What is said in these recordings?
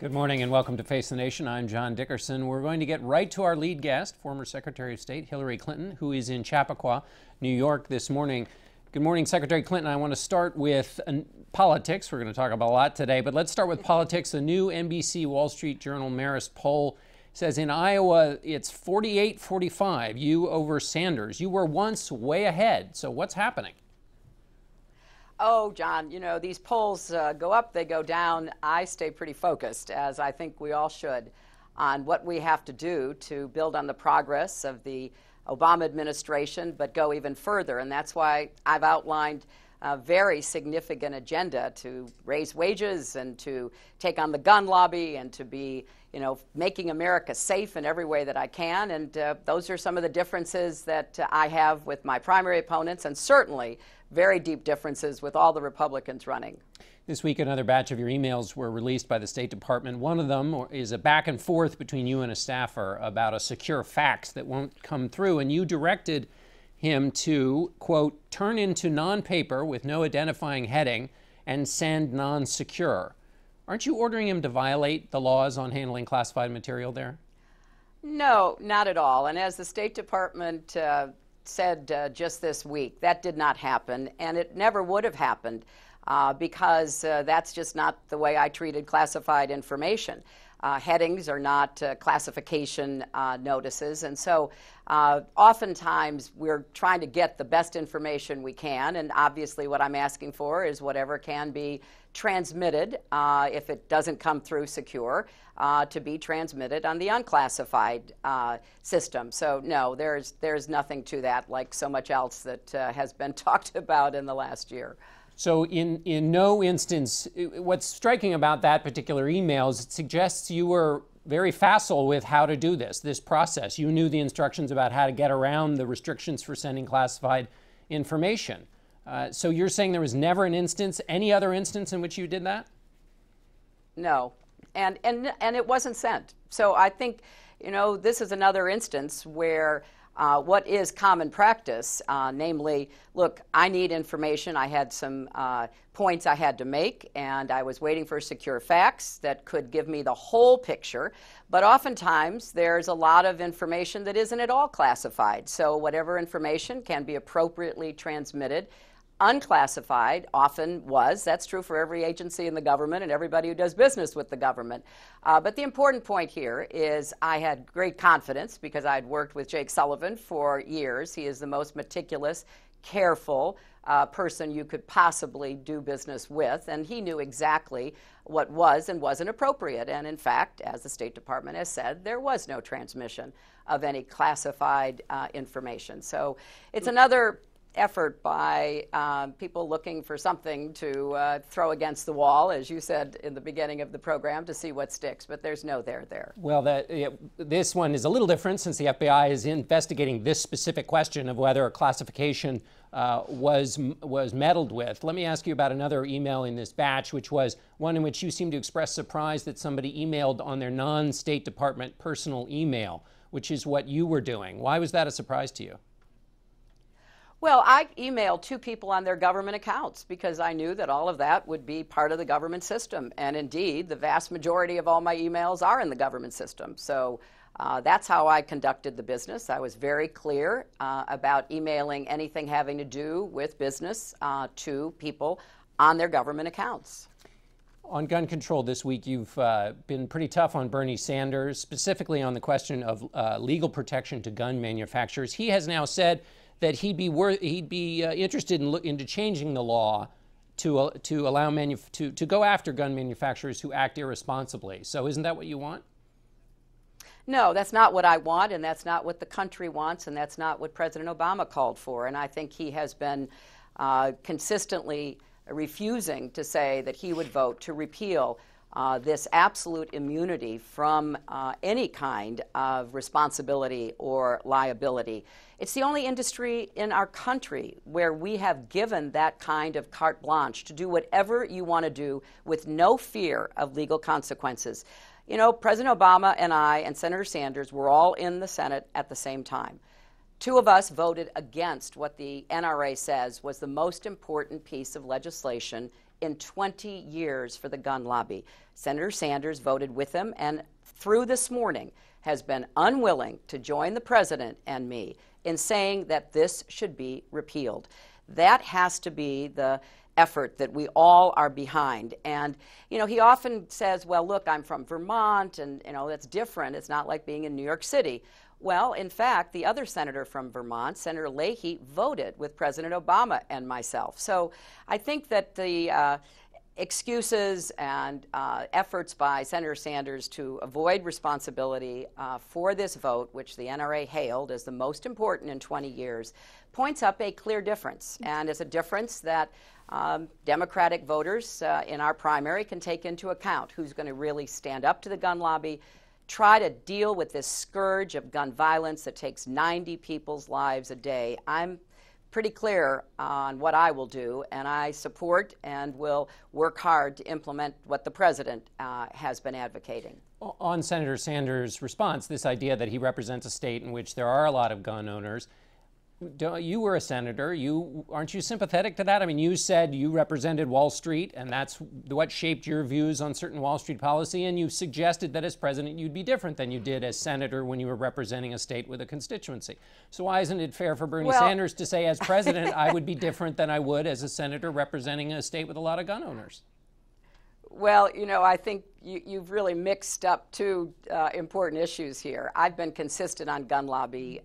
Good morning and welcome to Face the Nation. I'm John Dickerson. We're going to get right to our lead guest, former Secretary of State Hillary Clinton, who is in Chappaqua, New York this morning. Good morning, Secretary Clinton. I want to start with politics. We're going to talk about a lot today, but let's start with politics. The new NBC Wall Street Journal Marist poll says in Iowa it's 48-45, you over Sanders. You were once way ahead. So what's happening? Oh, John, you know, these polls go up, they go down. I stay pretty focused, as I think we all should, on what we have to do to build on the progress of the Obama administration, but go even further. And that's why I've outlined a very significant agenda to raise wages and to take on the gun lobby and to be, making America safe in every way that I can. And those are some of the differences that I have with my primary opponents, and certainly very deep differences with all the Republicans running. This week, another batch of your emails were released by the State Department. One of them is a back and forth between you and a staffer about a secure fax that won't come through, and you directed him to, quote, turn into non-paper with no identifying heading and send non-secure. Aren't you ordering him to violate the laws on handling classified material there? No, not at all. And as the State Department said just this week, that did not happen, and it never would have happened because that's just not the way I treated classified information. Headings are not classification notices, and so oftentimes we're trying to get the best information we can, and obviously what I'm asking for is whatever can be transmitted, if it doesn't come through secure, to be transmitted on the unclassified system. So no, there's nothing to that, like so much else that has been talked about in the last year. So in no instance, what's striking about that particular email is it suggests you were very facile with how to do this process. You knew the instructions about how to get around the restrictions for sending classified information. So you're saying there was never an instance, any other instance in which you did that? No, and it wasn't sent. So I think, this is another instance where what is common practice, namely, look, I need information. I had some points I had to make, and I was waiting for a secure fax that could give me the whole picture. But oftentimes, there's a lot of information that isn't at all classified. So whatever information can be appropriately transmitted. Unclassified often was. That's true for every agency in the government and everybody who does business with the government. But the important point here is I had great confidence because I'd worked with Jake Sullivan for years. He is the most meticulous, careful person you could possibly do business with, and he knew exactly what was and wasn't appropriate. And in fact, as the State Department has said, there was no transmission of any classified information. So it's another effort by people looking for something to throw against the wall, as you said in the beginning of the program, to see what sticks, but there's no there. Well, this one is a little different since the FBI is investigating this specific question of whether a classification was meddled with. Let me ask you about another email in this batch, which was one in which you seemed to express surprise that somebody emailed on their non-State Department personal email, which is what you were doing. Why was that a surprise to you? Well, I emailed two people on their government accounts because I knew that all of that would be part of the government system. And indeed, the vast majority of all my emails are in the government system. So that's how I conducted the business. I was very clear about emailing anything having to do with business to people on their government accounts. On gun control this week, you've been pretty tough on Bernie Sanders, specifically on the question of legal protection to gun manufacturers. He has now said that he'd be interested into changing the law to allow to go after gun manufacturers who act irresponsibly. So isn't that what you want? No, that's not what I want, and that's not what the country wants, and that's not what President Obama called for. And I think he has been consistently refusing to say that he would vote to repeal this absolute immunity from any kind of responsibility or liability. It's the only industry in our country where we have given that kind of carte blanche to do whatever you want to do with no fear of legal consequences. President Obama and I and Senator Sanders were all in the Senate at the same time. Two of us voted against what the NRA says was the most important piece of legislation in 20 years for the gun lobby. Senator Sanders voted with him and through this morning has been unwilling to join the president and me in saying that this should be repealed. That has to be the effort that we all are behind. And, you know, he often says, well, look, I'm from Vermont, and, you know, that's different. It's not like being in New York City. Well, in fact, the other senator from Vermont, Senator Leahy, voted with President Obama and myself. So I think that the excuses and efforts by Senator Sanders to avoid responsibility for this vote, which the NRA hailed as the most important in 20 years, points up a clear difference. And it's a difference that Democratic voters in our primary can take into account. Who's going to really stand up to the gun lobby, try to deal with this scourge of gun violence that takes 90 people's lives a day. I'm pretty clear on what I will do, and I support and will work hard to implement what the president has been advocating. On Senator Sanders' response, this idea that he represents a state in which there are a lot of gun owners, you were a senator. Aren't you sympathetic to that? I mean, you said you represented Wall Street, and that's what shaped your views on certain Wall Street policy, and you suggested that as president you'd be different than you did as senator when you were representing a state with a constituency. So why isn't it fair for Bernie Sanders to say, as president, I would be different than I would as a senator representing a state with a lot of gun owners? Well, you know, I think you've really mixed up two important issues here. I've been consistent on gun lobby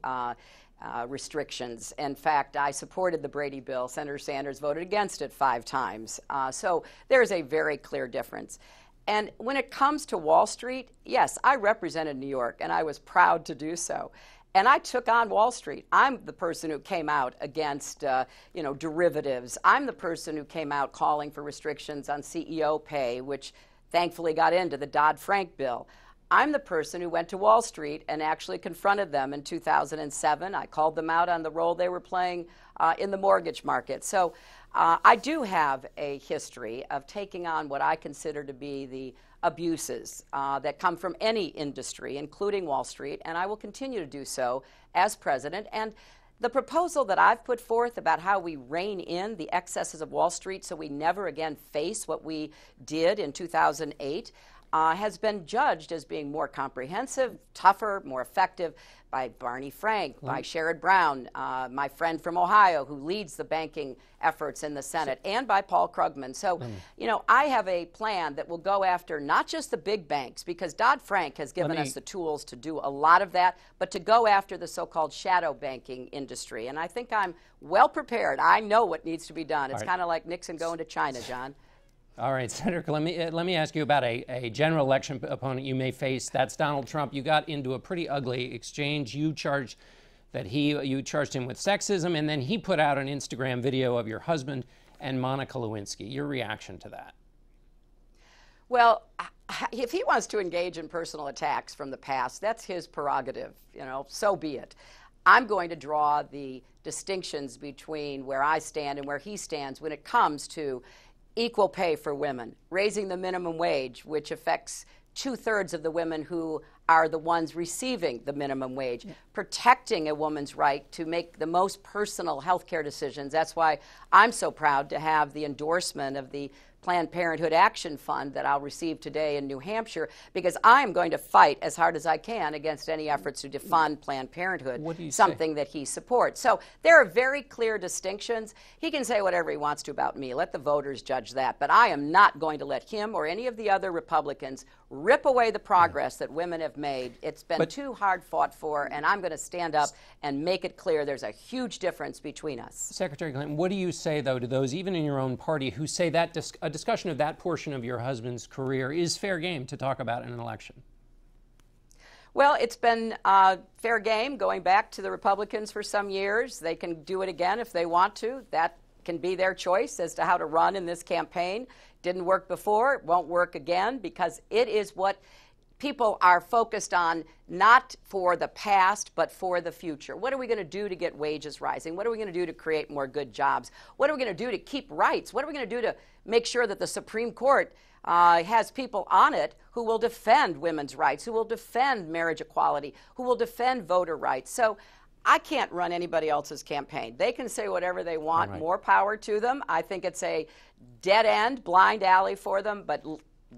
restrictions. In fact, I supported the Brady bill. Senator Sanders voted against it 5 times. So there's a very clear difference. And when it comes to Wall Street, yes, I represented New York, and I was proud to do so. And I took on Wall Street. I'm the person who came out against, derivatives. I'm the person who came out calling for restrictions on CEO pay, which thankfully got into the Dodd-Frank bill. I'm the person who went to Wall Street and actually confronted them in 2007. I called them out on the role they were playing in the mortgage market. So I do have a history of taking on what I consider to be the abuses that come from any industry, including Wall Street, and I will continue to do so as president. And the proposal that I've put forth about how we rein in the excesses of Wall Street so we never again face what we did in 2008 has been judged as being more comprehensive, tougher, more effective by Barney Frank, by Sherrod Brown, my friend from Ohio who leads the banking efforts in the Senate, and by Paul Krugman. So, you know, I have a plan that will go after not just the big banks, because Dodd-Frank has given us the tools to do a lot of that, but to go after the so-called shadow banking industry. And I think I'm well prepared. I know what needs to be done. It's kind of like Nixon going to China, John. All right, Senator, let me ask you about a general election opponent you may face. That's Donald Trump. You got into a pretty ugly exchange. You charged him with sexism, and then he put out an Instagram video of your husband and Monica Lewinsky. Your reaction to that? Well, if he wants to engage in personal attacks from the past, that's his prerogative. You know, so be it. I'm going to draw the distinctions between where I stand and where he stands when it comes to equal pay for women, raising the minimum wage, which affects 2/3 of the women who are the ones receiving the minimum wage, protecting a woman's right to make the most personal health care decisions. That's why I'm so proud to have the endorsement of the Planned Parenthood Action Fund that I'll receive today in New Hampshire, because I am going to fight as hard as I can against any efforts to defund Planned Parenthood, something that he supports. So there are very clear distinctions. He can say whatever he wants to about me. Let the voters judge that. But I am not going to let him or any of the other Republicans rip away the progress that women have made. It's been too hard fought for, and I'm going to stand up and make it clear there's a huge difference between us. Secretary Clinton, what do you say, though, to those, even in your own party, who say that a discussion of that portion of your husband's career is fair game to talk about in an election? Well, it's been fair game going back to the Republicans for some years. They can do it again if they want to. That can be their choice as to how to run in this campaign. Didn't work before, it won't work again, because it is what people are focused on, not for the past, but for the future. What are we going to do to get wages rising? What are we going to do to create more good jobs? What are we going to do to keep rights? What are we going to do to make sure that the Supreme Court has people on it who will defend women's rights, who will defend marriage equality, who will defend voter rights? So I can't run anybody else's campaign. They can say whatever they want. Right. More power to them. I think it's a dead end, blind alley for them, but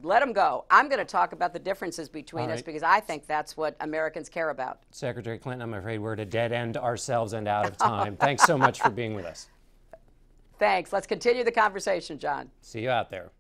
let them go. I'm going to talk about the differences between us because I think that's what Americans care about. Secretary Clinton, I'm afraid we're at a dead end ourselves and out of time. Thanks so much for being with us. Thanks. Let's continue the conversation, John. See you out there.